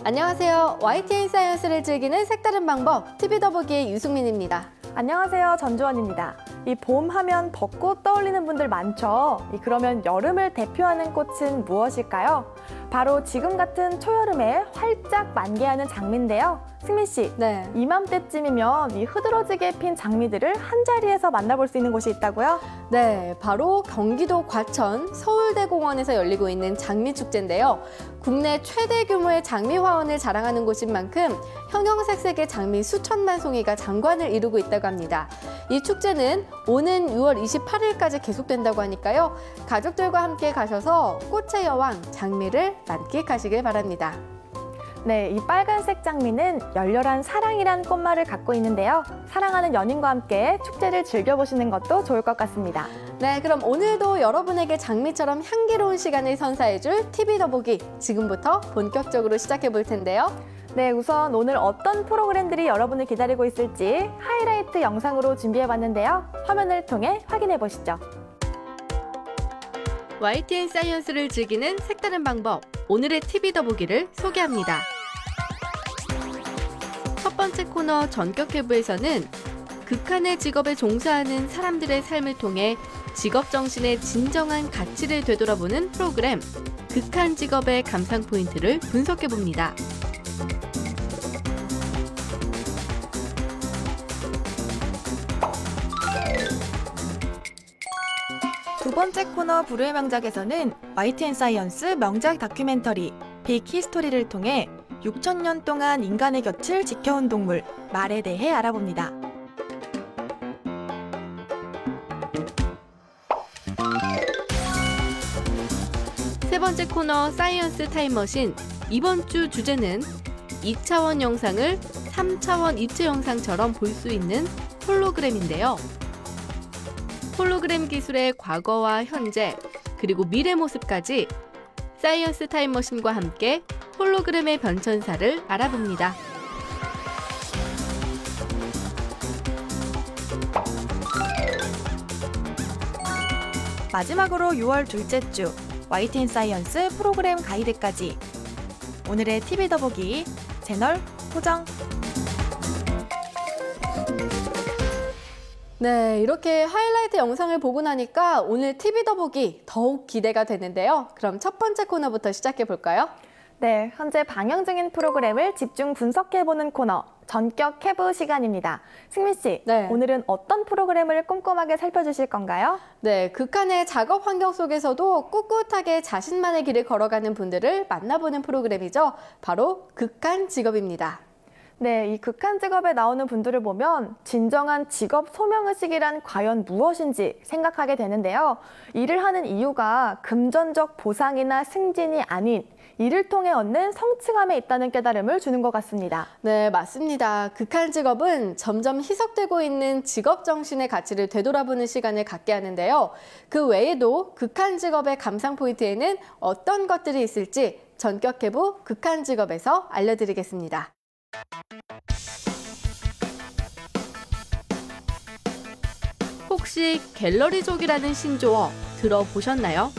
안녕하세요. YTN 사이언스를 즐기는 색다른 방법, TV 더보기의 유승민입니다. 안녕하세요. 전주원입니다. 이 봄 하면 벚꽃 떠올리는 분들 많죠? 그러면 여름을 대표하는 꽃은 무엇일까요? 바로 지금 같은 초여름에 활짝 만개하는 장미인데요. 승민 씨, 네. 이맘때쯤이면 이 흐드러지게 핀 장미들을 한자리에서 만나볼 수 있는 곳이 있다고요? 네, 바로 경기도 과천 서울대공원에서 열리고 있는 장미축제인데요. 국내 최대 규모의 장미 화원을 자랑하는 곳인 만큼 형형색색의 장미 수천만 송이가 장관을 이루고 있다고 합니다. 이 축제는 오는 6월 28일까지 계속된다고 하니까요. 가족들과 함께 가셔서 꽃의 여왕 장미를 만끽하시길 바랍니다. 네, 이 빨간색 장미는 열렬한 사랑이란 꽃말을 갖고 있는데요. 사랑하는 연인과 함께 축제를 즐겨보시는 것도 좋을 것 같습니다. 네, 그럼 오늘도 여러분에게 장미처럼 향기로운 시간을 선사해줄 TV 더보기 지금부터 본격적으로 시작해 볼 텐데요. 네, 우선 오늘 어떤 프로그램들이 여러분을 기다리고 있을지 하이라이트 영상으로 준비해봤는데요. 화면을 통해 확인해 보시죠. YTN 사이언스를 즐기는 색다른 방법, 오늘의 TV 더보기를 소개합니다. 첫 번째 코너 전격회부에서는 극한의 직업에 종사하는 사람들의 삶을 통해 직업 정신의 진정한 가치를 되돌아보는 프로그램 극한 직업의 감상 포인트를 분석해봅니다. 두 번째 코너 불후의 명작에서는 YTN 사이언스 명작 다큐멘터리 빅 히스토리를 통해 6,000년 동안 인간의 곁을 지켜온 동물 말에 대해 알아봅니다. 세 번째 코너 사이언스 타임머신, 이번 주 주제는 2차원 영상을 3차원 입체 영상처럼 볼 수 있는 홀로그램인데요. 홀로그램 기술의 과거와 현재, 그리고 미래 모습까지 사이언스 타임머신과 함께 홀로그램의 변천사를 알아봅니다. 마지막으로 6월 둘째 주 YTN 사이언스 프로그램 가이드까지. 오늘의 TV 더보기 채널 고정. 네, 이렇게 하이라이트 영상을 보고 나니까 오늘 TV 더보기 더욱 기대가 되는데요. 그럼 첫 번째 코너부터 시작해 볼까요? 네, 현재 방영 중인 프로그램을 집중 분석해보는 코너 전격 해부 시간입니다. 승민 씨, 네. 오늘은 어떤 프로그램을 꼼꼼하게 살펴주실 건가요? 네, 극한의 작업 환경 속에서도 꿋꿋하게 자신만의 길을 걸어가는 분들을 만나보는 프로그램이죠. 바로 극한 직업입니다. 네, 이 극한 직업에 나오는 분들을 보면 진정한 직업 소명의식이란 과연 무엇인지 생각하게 되는데요. 일을 하는 이유가 금전적 보상이나 승진이 아닌 이를 통해 얻는 성취감에 있다는 깨달음을 주는 것 같습니다. 네, 맞습니다. 극한 직업은 점점 희석되고 있는 직업 정신의 가치를 되돌아보는 시간을 갖게 하는데요. 그 외에도 극한 직업의 감상 포인트에는 어떤 것들이 있을지 전격 해부 극한 직업에서 알려드리겠습니다. 혹시 갤러리족이라는 신조어 들어보셨나요?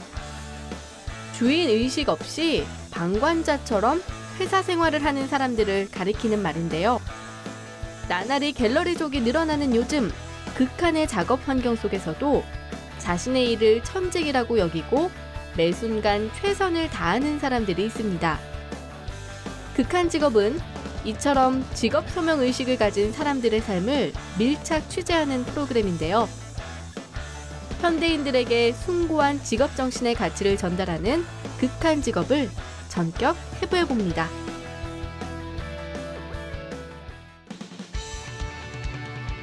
주인 의식 없이 방관자처럼 회사 생활을 하는 사람들을 가리키는 말인데요. 나날이 갤러리족이 늘어나는 요즘, 극한의 작업 환경 속에서도 자신의 일을 천직이라고 여기고 매 순간 최선을 다하는 사람들이 있습니다. 극한 직업은 이처럼 직업 소명 의식을 가진 사람들의 삶을 밀착 취재하는 프로그램인데요. 현대인들에게 숭고한 직업 정신의 가치를 전달하는 극한 직업을 전격 해부해봅니다.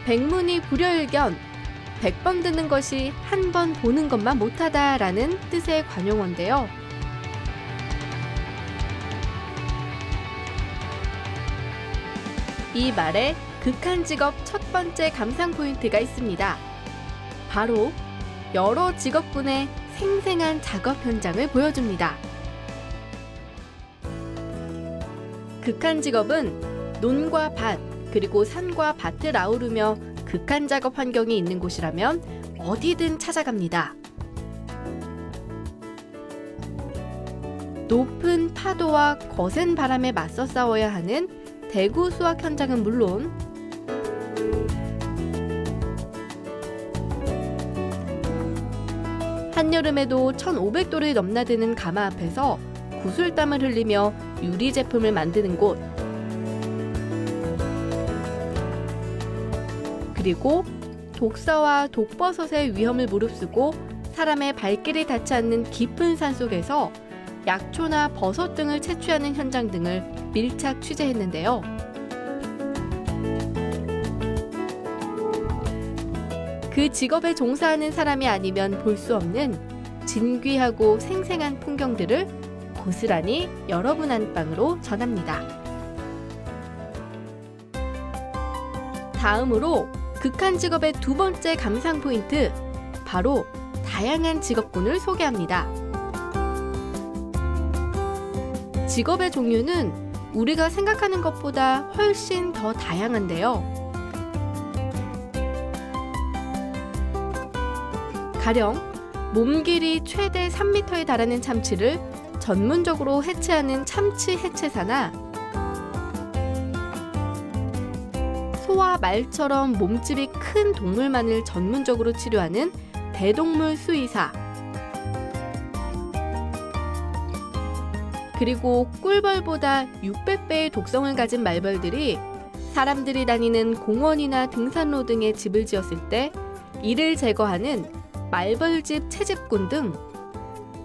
백문이 불여일견, 100번 듣는 것이 한 번 보는 것만 못하다라는 뜻의 관용어인데요. 이 말에 극한 직업 첫 번째 감상 포인트가 있습니다. 바로 여러 직업군의 생생한 작업 현장을 보여줍니다. 극한 직업은 논과 밭, 그리고 산과 밭을 아우르며 극한 작업 환경이 있는 곳이라면 어디든 찾아갑니다. 높은 파도와 거센 바람에 맞서 싸워야 하는 대구 수확 현장은 물론 한여름에도 1500도를 넘나드는 가마 앞에서 구슬땀을 흘리며 유리 제품을 만드는 곳, 그리고 독사와 독버섯의 위험을 무릅쓰고 사람의 발길이 닿지 않는 깊은 산속에서 약초나 버섯 등을 채취하는 현장 등을 밀착 취재했는데요. 그 직업에 종사하는 사람이 아니면 볼 수 없는 진귀하고 생생한 풍경들을 고스란히 여러분 안방으로 전합니다. 다음으로 극한 직업의 두 번째 감상 포인트, 바로 다양한 직업군을 소개합니다. 직업의 종류는 우리가 생각하는 것보다 훨씬 더 다양한데요. 가령 몸 길이 최대 3m에 달하는 참치를 전문적으로 해체하는 참치 해체사나 소와 말처럼 몸집이 큰 동물만을 전문적으로 치료하는 대동물 수의사, 그리고 꿀벌보다 600배의 독성을 가진 말벌들이 사람들이 다니는 공원이나 등산로 등에 집을 지었을 때 이를 제거하는 말벌집 채집꾼 등,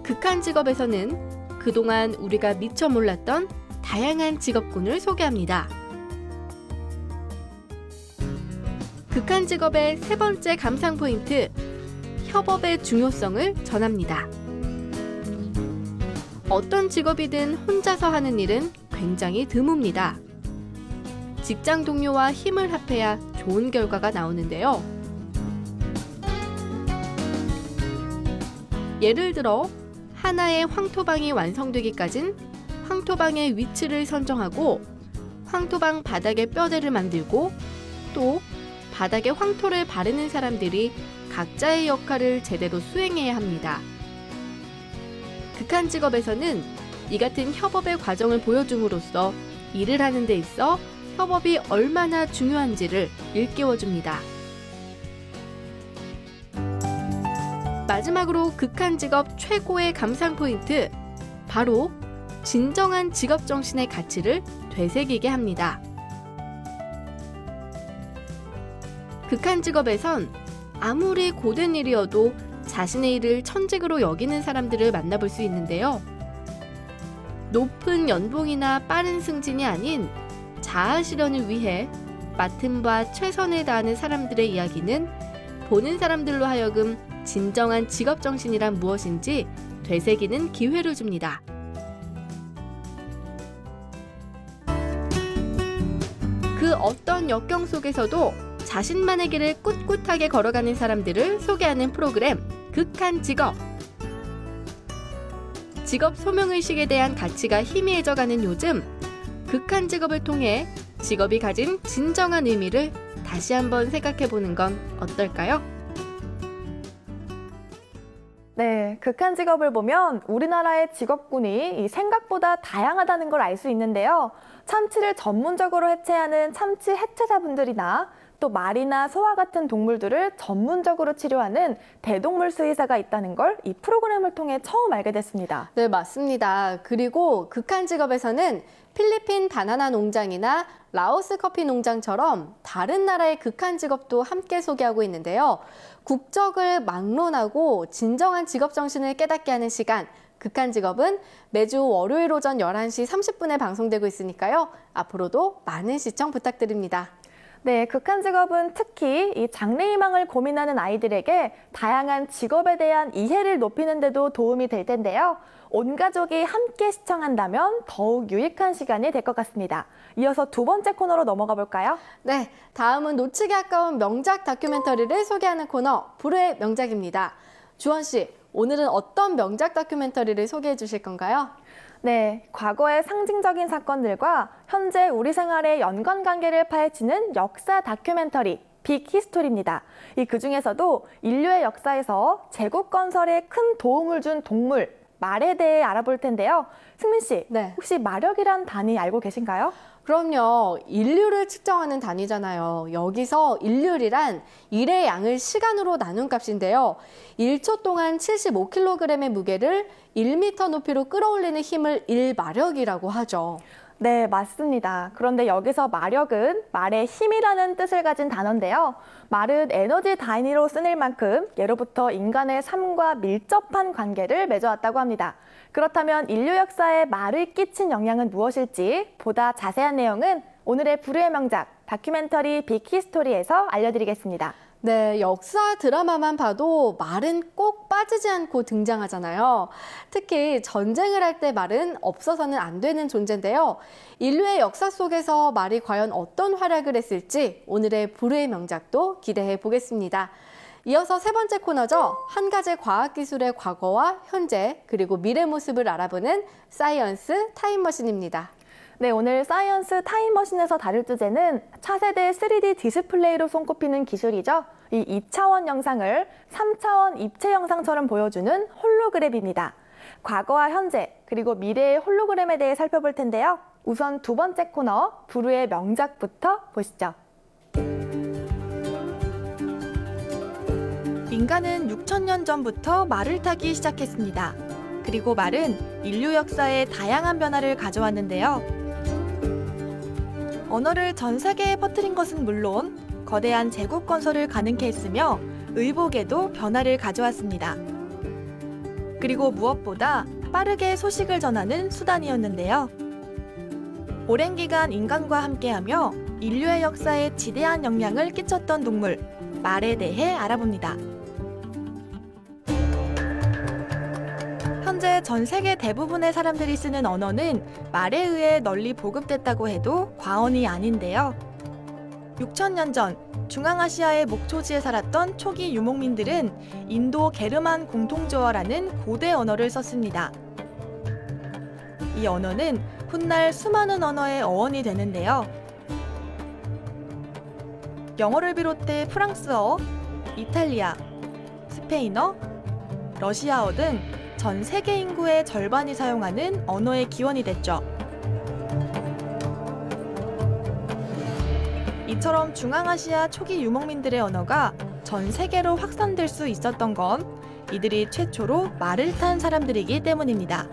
극한 직업에서는 그동안 우리가 미처 몰랐던 다양한 직업군을 소개합니다. 극한 직업의 세 번째 감상 포인트, 협업의 중요성을 전합니다. 어떤 직업이든 혼자서 하는 일은 굉장히 드뭅니다. 직장 동료와 힘을 합해야 좋은 결과가 나오는데요. 예를 들어 하나의 황토방이 완성되기까진 황토방의 위치를 선정하고 황토방 바닥에 뼈대를 만들고 또 바닥에 황토를 바르는 사람들이 각자의 역할을 제대로 수행해야 합니다. 극한 직업에서는 이 같은 협업의 과정을 보여줌으로써 일을 하는 데 있어 협업이 얼마나 중요한지를 일깨워줍니다. 마지막으로 극한 직업 최고의 감상 포인트, 바로 진정한 직업 정신의 가치를 되새기게 합니다. 극한 직업에선 아무리 고된 일이어도 자신의 일을 천직으로 여기는 사람들을 만나볼 수 있는데요. 높은 연봉이나 빠른 승진이 아닌 자아 실현을 위해 맡은 바 최선을 다하는 사람들의 이야기는 보는 사람들로 하여금 진정한 직업 정신이란 무엇인지 되새기는 기회를 줍니다. 그 어떤 역경 속에서도 자신만의 길을 꿋꿋하게 걸어가는 사람들을 소개하는 프로그램, 극한 직업. 직업 소명의식에 대한 가치가 희미해져가는 요즘, 극한 직업을 통해 직업이 가진 진정한 의미를 다시 한번 생각해보는 건 어떨까요? 네, 극한 직업을 보면 우리나라의 직업군이 생각보다 다양하다는 걸 알 수 있는데요. 참치를 전문적으로 해체하는 참치 해체사분들이나 또 말이나 소와 같은 동물들을 전문적으로 치료하는 대동물 수의사가 있다는 걸 이 프로그램을 통해 처음 알게 됐습니다. 네, 맞습니다. 그리고 극한 직업에서는 필리핀 바나나 농장이나 라오스 커피 농장처럼 다른 나라의 극한 직업도 함께 소개하고 있는데요. 국적을 막론하고 진정한 직업 정신을 깨닫게 하는 시간, 극한 직업은 매주 월요일 오전 11시 30분에 방송되고 있으니까요. 앞으로도 많은 시청 부탁드립니다. 네, 극한 직업은 특히 이 장래희망을 고민하는 아이들에게 다양한 직업에 대한 이해를 높이는 데도 도움이 될 텐데요. 온 가족이 함께 시청한다면 더욱 유익한 시간이 될 것 같습니다. 이어서 두 번째 코너로 넘어가 볼까요? 네, 다음은 놓치기 아까운 명작 다큐멘터리를 소개하는 코너, 불후의 명작입니다. 주원 씨, 오늘은 어떤 명작 다큐멘터리를 소개해 주실 건가요? 네, 과거의 상징적인 사건들과 현재 우리 생활의 연관관계를 파헤치는 역사 다큐멘터리 빅 히스토리입니다. 그중에서도 인류의 역사에서 제국 건설에 큰 도움을 준 동물, 말에 대해 알아볼 텐데요. 승민 씨, 네. 혹시 마력이란 단위 알고 계신가요? 그럼요. 인류를 측정하는 단위잖아요. 여기서 인류이란 일의 양을 시간으로 나눈 값인데요. 1초 동안 75kg의 무게를 1m 높이로 끌어올리는 힘을 일마력이라고 하죠. 네, 맞습니다. 그런데 여기서 마력은 말의 힘이라는 뜻을 가진 단어인데요. 말은 에너지 단위로 쓰일 만큼 예로부터 인간의 삶과 밀접한 관계를 맺어왔다고 합니다. 그렇다면 인류 역사에 말을 끼친 영향은 무엇일지 보다 자세한 내용은 오늘의 불후의 명작 다큐멘터리 빅히스토리에서 알려드리겠습니다. 네, 역사 드라마만 봐도 말은 꼭 빠지지 않고 등장하잖아요. 특히 전쟁을 할 때 말은 없어서는 안 되는 존재인데요. 인류의 역사 속에서 말이 과연 어떤 활약을 했을지 오늘의 불후의 명작도 기대해 보겠습니다. 이어서 세 번째 코너죠. 한 가지 과학기술의 과거와 현재 그리고 미래 모습을 알아보는 사이언스 타임머신입니다. 네, 오늘 사이언스 타임머신에서 다룰 주제는 차세대 3D 디스플레이로 손꼽히는 기술이죠. 이 2차원 영상을 3차원 입체 영상처럼 보여주는 홀로그램입니다. 과거와 현재, 그리고 미래의 홀로그램에 대해 살펴볼 텐데요. 우선 두 번째 코너, 불후의 명작부터 보시죠. 인간은 6,000년 전부터 말을 타기 시작했습니다. 그리고 말은 인류 역사에 다양한 변화를 가져왔는데요. 언어를 전 세계에 퍼뜨린 것은 물론 거대한 제국 건설을 가능케 했으며 의복에도 변화를 가져왔습니다. 그리고 무엇보다 빠르게 소식을 전하는 수단이었는데요. 오랜 기간 인간과 함께하며 인류의 역사에 지대한 영향을 끼쳤던 동물, 말에 대해 알아봅니다. 현재 전 세계 대부분의 사람들이 쓰는 언어는 말에 의해 널리 보급됐다고 해도 과언이 아닌데요. 6,000년 전 중앙아시아의 목초지에 살았던 초기 유목민들은 인도 게르만 공통조어라는 고대 언어를 썼습니다. 이 언어는 훗날 수많은 언어의 어원이 되는데요. 영어를 비롯해 프랑스어, 이탈리아, 스페인어, 러시아어 등 전 세계 인구의 절반이 사용하는 언어의 기원이 됐죠. 이처럼 중앙아시아 초기 유목민들의 언어가 전 세계로 확산될 수 있었던 건 이들이 최초로 말을 탄 사람들이기 때문입니다.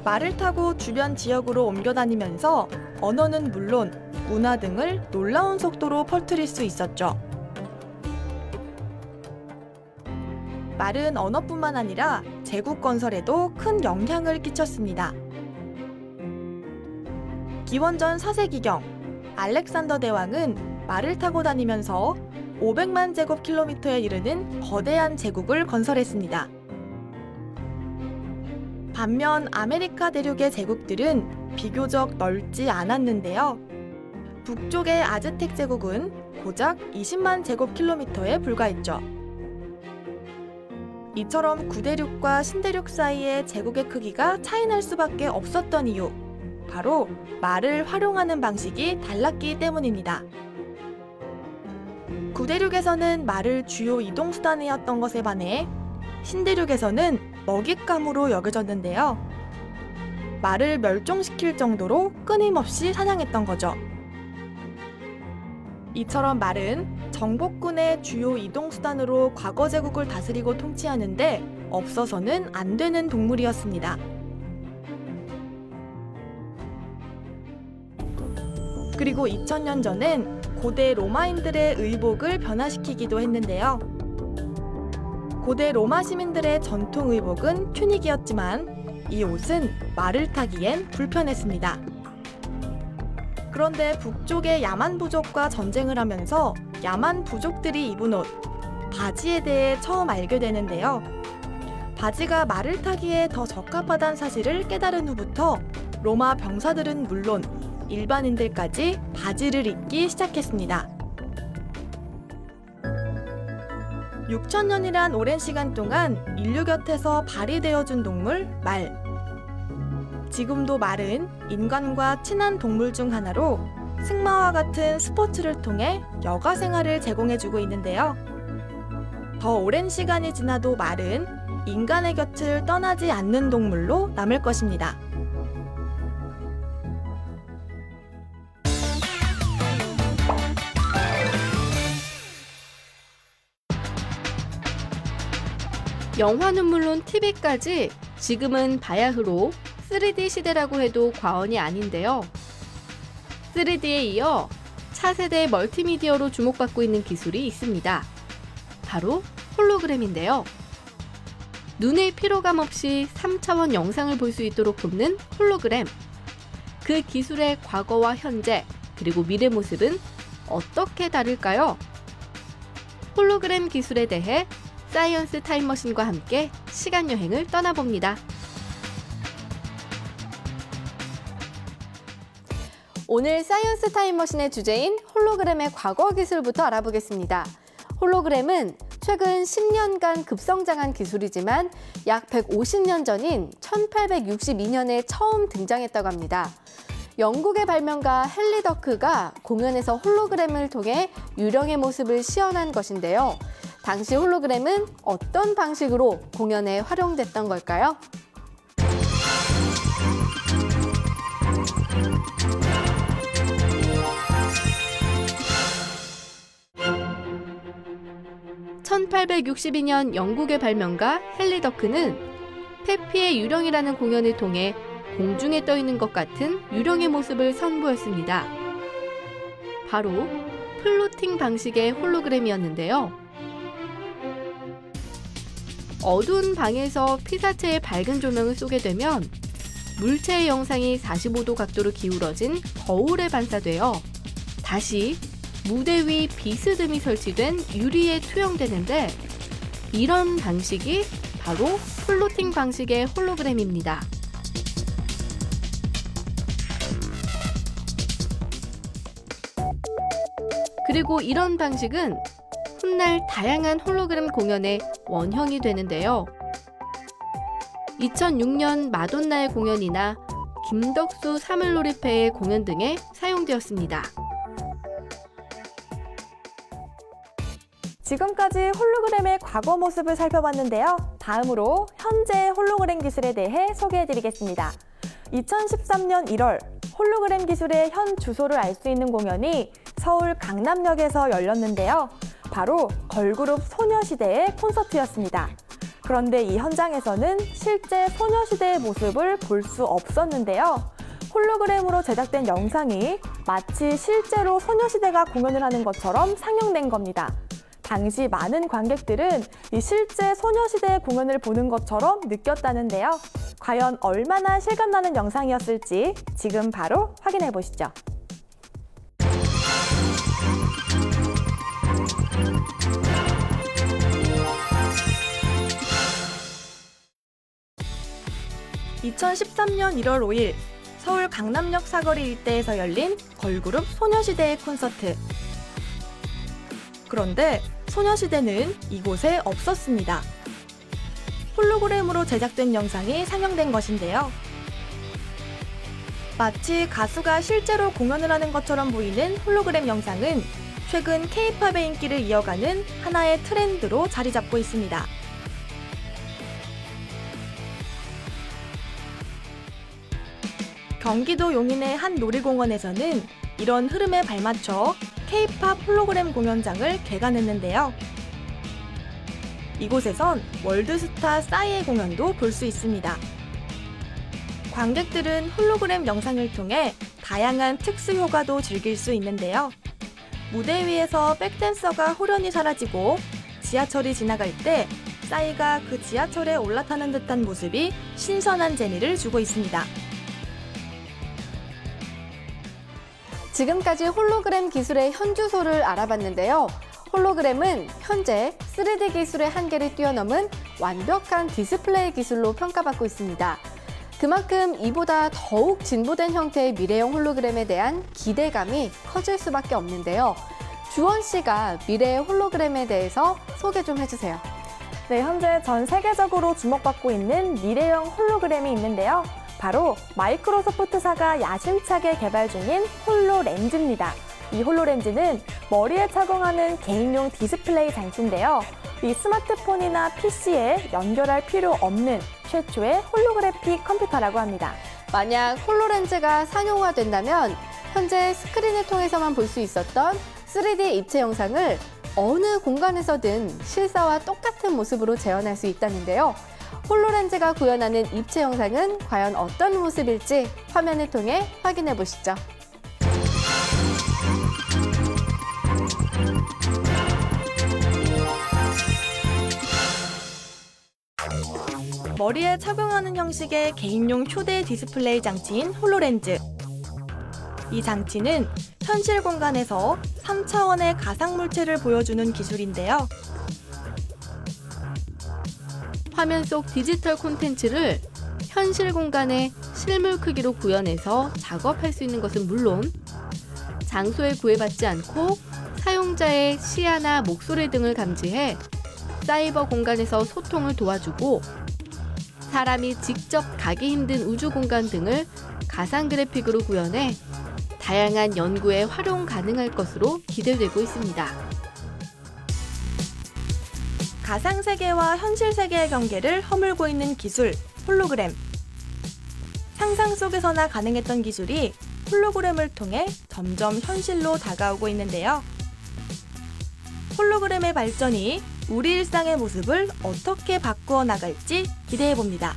말을 타고 주변 지역으로 옮겨 다니면서 언어는 물론 문화 등을 놀라운 속도로 퍼뜨릴 수 있었죠. 말은 언어뿐만 아니라 제국 건설에도 큰 영향을 끼쳤습니다. 기원전 4세기경 알렉산더 대왕은 말을 타고 다니면서 500만 제곱킬로미터에 이르는 거대한 제국을 건설했습니다. 반면 아메리카 대륙의 제국들은 비교적 넓지 않았는데요. 북쪽의 아즈텍 제국은 고작 20만 제곱킬로미터에 불과했죠. 이처럼 구대륙과 신대륙 사이의 제국의 크기가 차이날 수밖에 없었던 이유, 바로 말을 활용하는 방식이 달랐기 때문입니다. 구대륙에서는 말을 주요 이동수단이었던 것에 반해 신대륙에서는 먹잇감으로 여겨졌는데요. 말을 멸종시킬 정도로 끊임없이 사냥했던 거죠. 이처럼 말은 정복군의 주요 이동수단으로 과거 제국을 다스리고 통치하는데 없어서는 안 되는 동물이었습니다. 그리고 2000년 전엔 고대 로마인들의 의복을 변화시키기도 했는데요. 고대 로마 시민들의 전통 의복은 튜닉이었지만 이 옷은 말을 타기엔 불편했습니다. 그런데 북쪽의 야만 부족과 전쟁을 하면서 야만 부족들이 입은 옷, 바지에 대해 처음 알게 되는데요. 바지가 말을 타기에 더 적합하다는 사실을 깨달은 후부터 로마 병사들은 물론 일반인들까지 바지를 입기 시작했습니다. 6,000년이란 오랜 시간 동안 인류 곁에서 발이 되어준 동물, 말. 지금도 말은 인간과 친한 동물 중 하나로 승마와 같은 스포츠를 통해 여가 생활을 제공해주고 있는데요. 더 오랜 시간이 지나도 말은 인간의 곁을 떠나지 않는 동물로 남을 것입니다. 영화는 물론 TV까지 지금은 바야흐로 3D 시대라고 해도 과언이 아닌데요. 3D에 이어 차세대 멀티미디어로 주목받고 있는 기술이 있습니다. 바로 홀로그램인데요. 눈의 피로감 없이 3차원 영상을 볼 수 있도록 돕는 홀로그램. 그 기술의 과거와 현재, 그리고 미래 모습은 어떻게 다를까요? 홀로그램 기술에 대해 사이언스 타임머신과 함께 시간여행을 떠나봅니다. 오늘 사이언스 타임머신의 주제인 홀로그램의 과거 기술부터 알아보겠습니다. 홀로그램은 최근 10년간 급성장한 기술이지만 약 150년 전인 1862년에 처음 등장했다고 합니다. 영국의 발명가 헨리 더크가 공연에서 홀로그램을 통해 유령의 모습을 시연한 것인데요. 당시 홀로그램은 어떤 방식으로 공연에 활용됐던 걸까요? (1862년) 영국의 발명가 헨리 더크는 페피의 유령이라는 공연을 통해 공중에 떠 있는 것 같은 유령의 모습을 선보였습니다. 바로 플로팅 방식의 홀로그램이었는데요. 어두운 방에서 피사체의 밝은 조명을 쏘게 되면 물체의 영상이 45도 각도로 기울어진 거울에 반사되어 다시 무대 위 비스듬히 설치된 유리에 투영되는데, 이런 방식이 바로 플로팅 방식의 홀로그램입니다. 그리고 이런 방식은 훗날 다양한 홀로그램 공연의 원형이 되는데요. 2006년 마돈나의 공연이나 김덕수 사물놀이패의 공연 등에 사용되었습니다. 지금까지 홀로그램의 과거 모습을 살펴봤는데요. 다음으로 현재 홀로그램 기술에 대해 소개해드리겠습니다. 2013년 1월 홀로그램 기술의 현 주소를 알 수 있는 공연이 서울 강남역에서 열렸는데요. 바로 걸그룹 소녀시대의 콘서트였습니다. 그런데 이 현장에서는 실제 소녀시대의 모습을 볼 수 없었는데요. 홀로그램으로 제작된 영상이 마치 실제로 소녀시대가 공연을 하는 것처럼 상영된 겁니다. 당시 많은 관객들은 이 실제 소녀시대의 공연을 보는 것처럼 느꼈다는데요. 과연 얼마나 실감나는 영상이었을지 지금 바로 확인해 보시죠. (2013년 1월 5일) 서울 강남역 사거리 일대에서 열린 걸그룹 소녀시대의 콘서트. 그런데 소녀시대는 이곳에 없었습니다. 홀로그램으로 제작된 영상이 상영된 것인데요. 마치 가수가 실제로 공연을 하는 것처럼 보이는 홀로그램 영상은 최근 K-팝의 인기를 이어가는 하나의 트렌드로 자리 잡고 있습니다. 경기도 용인의 한 놀이공원에서는 이런 흐름에 발맞춰 K-팝 홀로그램 공연장을 개관했는데요. 이곳에선 월드스타 싸이의 공연도 볼 수 있습니다. 관객들은 홀로그램 영상을 통해 다양한 특수 효과도 즐길 수 있는데요. 무대 위에서 백댄서가 호련히 사라지고 지하철이 지나갈 때 싸이가 그 지하철에 올라타는 듯한 모습이 신선한 재미를 주고 있습니다. 지금까지 홀로그램 기술의 현주소를 알아봤는데요. 홀로그램은 현재 3D 기술의 한계를 뛰어넘은 완벽한 디스플레이 기술로 평가받고 있습니다. 그만큼 이보다 더욱 진보된 형태의 미래형 홀로그램에 대한 기대감이 커질 수밖에 없는데요. 주원 씨가 미래의 홀로그램에 대해서 소개 좀 해주세요. 네, 현재 전 세계적으로 주목받고 있는 미래형 홀로그램이 있는데요. 바로 마이크로소프트사가 야심차게 개발 중인 홀로렌즈입니다. 이 홀로렌즈는 머리에 착용하는 개인용 디스플레이 장치인데요. 이 스마트폰이나 PC에 연결할 필요 없는 최초의 홀로그래픽 컴퓨터라고 합니다. 만약 홀로렌즈가 상용화된다면 현재 스크린을 통해서만 볼 수 있었던 3D 입체 영상을 어느 공간에서든 실사와 똑같은 모습으로 재현할 수 있다는데요. 홀로렌즈가 구현하는 입체 영상은 과연 어떤 모습일지 화면을 통해 확인해 보시죠. 머리에 착용하는 형식의 개인용 휴대 디스플레이 장치인 홀로렌즈. 이 장치는 현실 공간에서 3차원의 가상물체를 보여주는 기술인데요. 화면 속 디지털 콘텐츠를 현실 공간의 실물 크기로 구현해서 작업할 수 있는 것은 물론 장소에 구애받지 않고 사용자의 시야나 목소리 등을 감지해 사이버 공간에서 소통을 도와주고 사람이 직접 가기 힘든 우주 공간 등을 가상 그래픽으로 구현해 다양한 연구에 활용 가능할 것으로 기대되고 있습니다. 가상 세계와 현실 세계의 경계를 허물고 있는 기술, 홀로그램. 상상 속에서나 가능했던 기술이 홀로그램을 통해 점점 현실로 다가오고 있는데요. 홀로그램의 발전이 우리 일상의 모습을 어떻게 바꾸어 나갈지 기대해봅니다.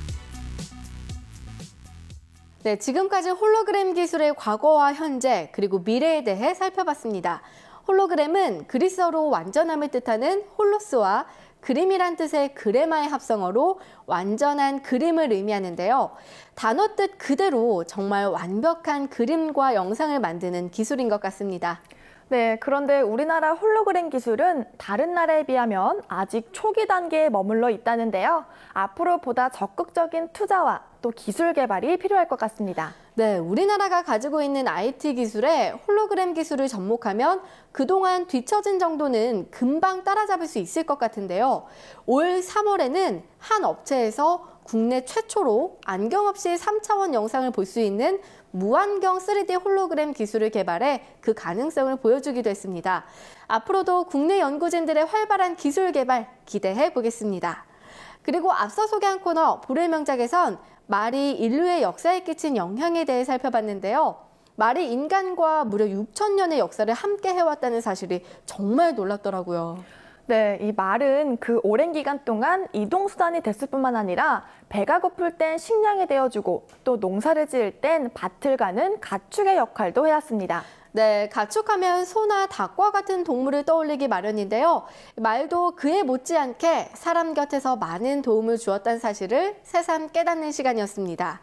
네, 지금까지 홀로그램 기술의 과거와 현재 그리고 미래에 대해 살펴봤습니다. 홀로그램은 그리스어로 완전함을 뜻하는 홀로스와 그림이란 뜻의 그레마의 합성어로 완전한 그림을 의미하는데요. 단어 뜻 그대로 정말 완벽한 그림과 영상을 만드는 기술인 것 같습니다. 네, 그런데 우리나라 홀로그램 기술은 다른 나라에 비하면 아직 초기 단계에 머물러 있다는데요. 앞으로 보다 적극적인 투자와 또 기술 개발이 필요할 것 같습니다. 네, 우리나라가 가지고 있는 IT 기술에 홀로그램 기술을 접목하면 그동안 뒤처진 정도는 금방 따라잡을 수 있을 것 같은데요. 올 3월에는 한 업체에서 국내 최초로 안경 없이 3차원 영상을 볼 수 있는 무안경 3D 홀로그램 기술을 개발해 그 가능성을 보여주기도 했습니다. 앞으로도 국내 연구진들의 활발한 기술 개발 기대해 보겠습니다. 그리고 앞서 소개한 코너 불의 명작에선 말이 인류의 역사에 끼친 영향에 대해 살펴봤는데요. 말이 인간과 무려 6,000년의 역사를 함께 해왔다는 사실이 정말 놀랍더라고요. 네, 이 말은 그 오랜 기간 동안 이동수단이 됐을 뿐만 아니라 배가 고플 땐 식량이 되어주고 또 농사를 지을 땐 밭을 가는 가축의 역할도 해왔습니다. 네, 가축하면 소나 닭과 같은 동물을 떠올리기 마련인데요. 말도 그에 못지않게 사람 곁에서 많은 도움을 주었다는 사실을 새삼 깨닫는 시간이었습니다.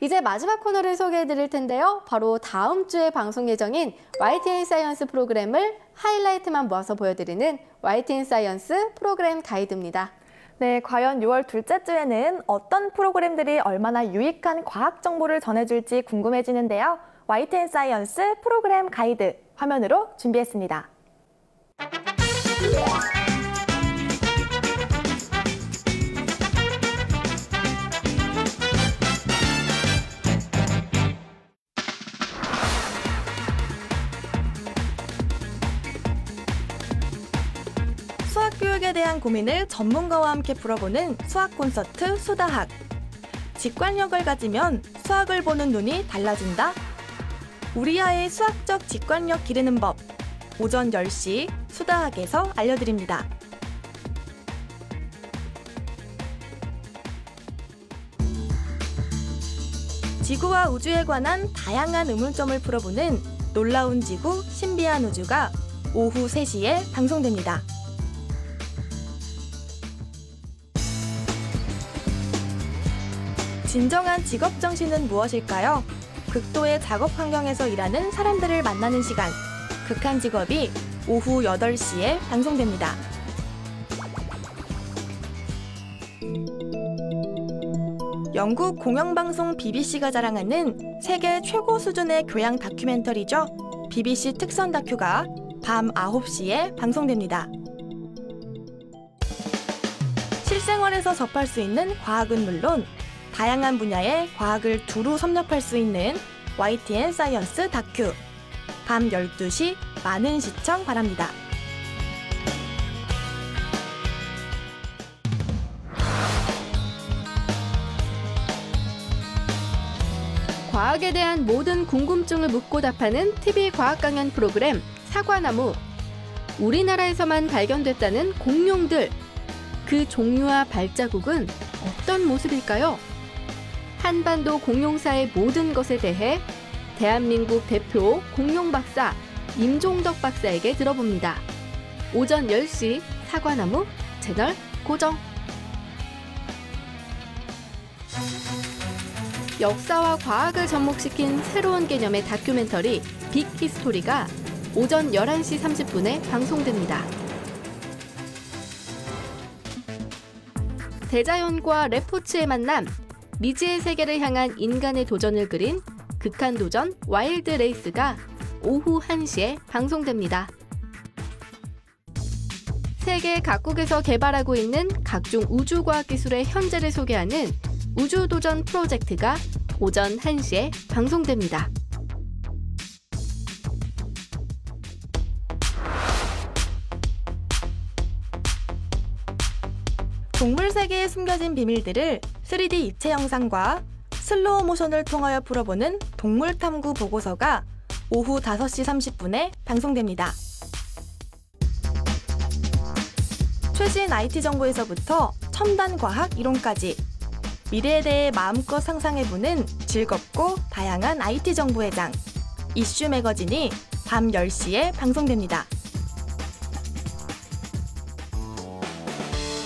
이제 마지막 코너를 소개해 드릴 텐데요. 바로 다음 주에 방송 예정인 YTN 사이언스 프로그램을 하이라이트만 모아서 보여드리는 YTN 사이언스 프로그램 가이드입니다. 네, 과연 6월 둘째 주에는 어떤 프로그램들이 얼마나 유익한 과학 정보를 전해줄지 궁금해지는데요. YTN 사이언스 프로그램 가이드 화면으로 준비했습니다. 수학 교육에 대한 고민을 전문가와 함께 풀어보는 수학 콘서트 수다학. 직관력을 가지면 수학을 보는 눈이 달라진다. 우리 아이의 수학적 직관력 기르는 법. 오전 10시 수다학에서 알려드립니다. 지구와 우주에 관한 다양한 의문점을 풀어보는 놀라운 지구, 신비한 우주가 오후 3시에 방송됩니다. 진정한 직업 정신은 무엇일까요? 극도의 작업 환경에서 일하는 사람들을 만나는 시간. 극한 직업이 오후 8시에 방송됩니다. 영국 공영방송 BBC가 자랑하는 세계 최고 수준의 교양 다큐멘터리죠. BBC 특선 다큐가 밤 9시에 방송됩니다. 실생활에서 접할 수 있는 과학은 물론 다양한 분야의 과학을 두루 섭렵할 수 있는 YTN 사이언스 다큐. 밤 12시 많은 시청 바랍니다. 과학에 대한 모든 궁금증을 묻고 답하는 TV 과학 강연 프로그램 사과나무. 우리나라에서만 발견됐다는 공룡들. 그 종류와 발자국은 어떤 모습일까요? 한반도 공룡사의 모든 것에 대해 대한민국 대표 공룡 박사 임종덕 박사에게 들어봅니다. 오전 10시 사과나무 채널 고정. 역사와 과학을 접목시킨 새로운 개념의 다큐멘터리 빅 히스토리가 오전 11시 30분에 방송됩니다. 대자연과 레포츠의 만남, 미지의 세계를 향한 인간의 도전을 그린 극한도전 와일드 레이스가 오후 1시에 방송됩니다. 세계 각국에서 개발하고 있는 각종 우주과학 기술의 현재를 소개하는 우주도전 프로젝트가 오전 1시에 방송됩니다. 동물 세계에 숨겨진 비밀들을 3D 입체 영상과 슬로우 모션을 통하여 풀어보는 동물 탐구 보고서가 오후 5시 30분에 방송됩니다. 최신 IT 정보에서부터 첨단 과학 이론까지 미래에 대해 마음껏 상상해보는 즐겁고 다양한 IT 정보의 장 이슈 매거진이 밤 10시에 방송됩니다.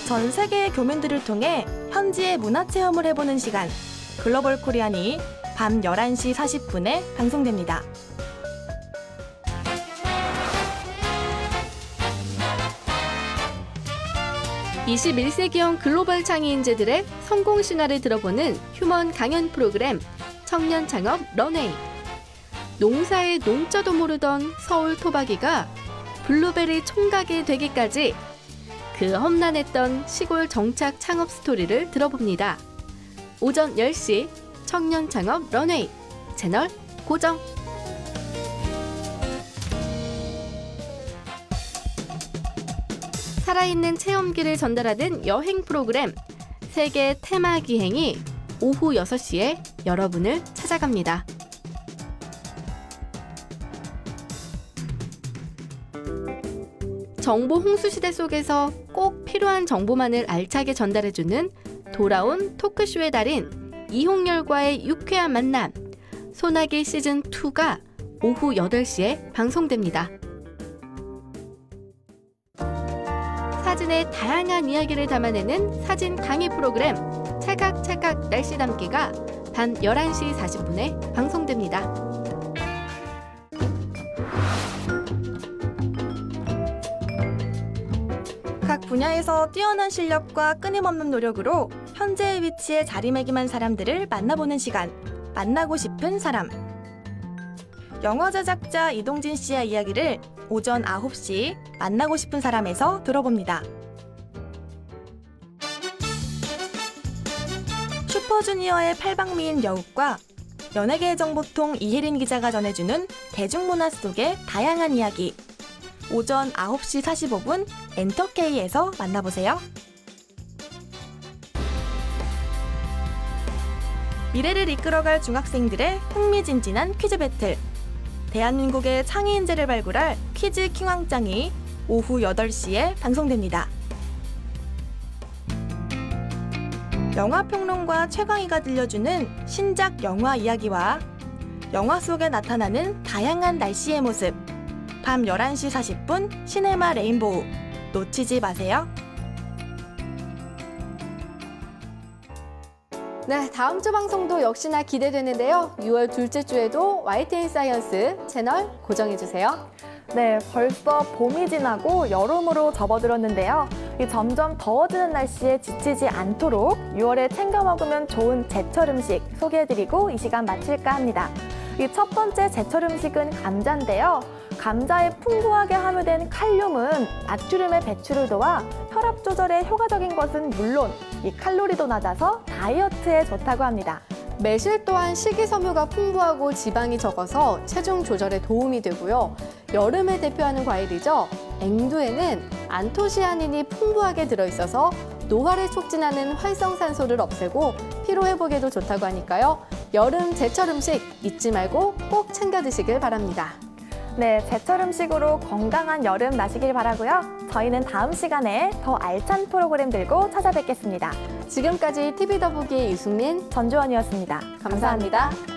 전 세계의 교민들을 통해 현지의 문화 체험을 해보는 시간 글로벌 코리안이 밤 11시 40분에 방송됩니다. (21세기형) 글로벌 창의 인재들의 성공 신화를 들어보는 휴먼 강연 프로그램 청년 창업 런웨이. 농사의 농자도 모르던 서울 토박이가 블루베리 총각이 되기까지 그 험난했던 시골 정착 창업 스토리를 들어봅니다. 오전 10시 청년 창업 런웨이 채널 고정. 살아있는 체험기를 전달하는 여행 프로그램 세계 테마 기행이 오후 6시에 여러분을 찾아갑니다. 정보 홍수 시대 속에서 꼭 필요한 정보만을 알차게 전달해주는 돌아온 토크쇼의 달인 이홍열과의 유쾌한 만남 소나기 시즌2가 오후 8시에 방송됩니다. 사진의 다양한 이야기를 담아내는 사진 강의 프로그램 찰칵찰칵 날씨 담기가 밤 11시 40분에 방송됩니다. 각 분야에서 뛰어난 실력과 끊임없는 노력으로 현재의 위치에 자리매김한 사람들을 만나보는 시간 만나고 싶은 사람. 영화 제작자 이동진 씨의 이야기를 오전 9시 만나고 싶은 사람에서 들어봅니다. 슈퍼주니어의 팔방미인 여욱과 연예계 정보통 이혜린 기자가 전해주는 대중문화 속의 다양한 이야기. 오전 9시 45분 엔터케이에서 만나보세요. 미래를 이끌어갈 중학생들의 흥미진진한 퀴즈 배틀. 대한민국의 창의 인재를 발굴할 퀴즈 킹왕짱이 오후 8시에 방송됩니다. 영화평론가 최광희가 들려주는 신작 영화 이야기와 영화 속에 나타나는 다양한 날씨의 모습. 밤 11시 40분 시네마 레인보우. 놓치지 마세요. 네, 다음 주 방송도 역시나 기대되는데요. 6월 둘째 주에도 YTN 사이언스 채널 고정해주세요. 네, 벌써 봄이 지나고 여름으로 접어들었는데요. 이 점점 더워지는 날씨에 지치지 않도록 6월에 챙겨 먹으면 좋은 제철 음식 소개해드리고 이 시간 마칠까 합니다. 이 첫 번째 제철 음식은 감자인데요. 감자에 풍부하게 함유된 칼륨은 나트륨의 배출을 도와 혈압 조절에 효과적인 것은 물론 이 칼로리도 낮아서 다이어트에 좋다고 합니다. 매실 또한 식이섬유가 풍부하고 지방이 적어서 체중 조절에 도움이 되고요. 여름을 대표하는 과일이죠. 앵두에는 안토시아닌이 풍부하게 들어있어서 노화를 촉진하는 활성산소를 없애고 피로 회복에도 좋다고 하니까요. 여름 제철 음식 잊지 말고 꼭 챙겨 드시길 바랍니다. 네, 제철 음식으로 건강한 여름 나시길 바라고요. 저희는 다음 시간에 더 알찬 프로그램 들고 찾아뵙겠습니다. 지금까지 TV 더보기의 유승민, 전주원이었습니다. 감사합니다.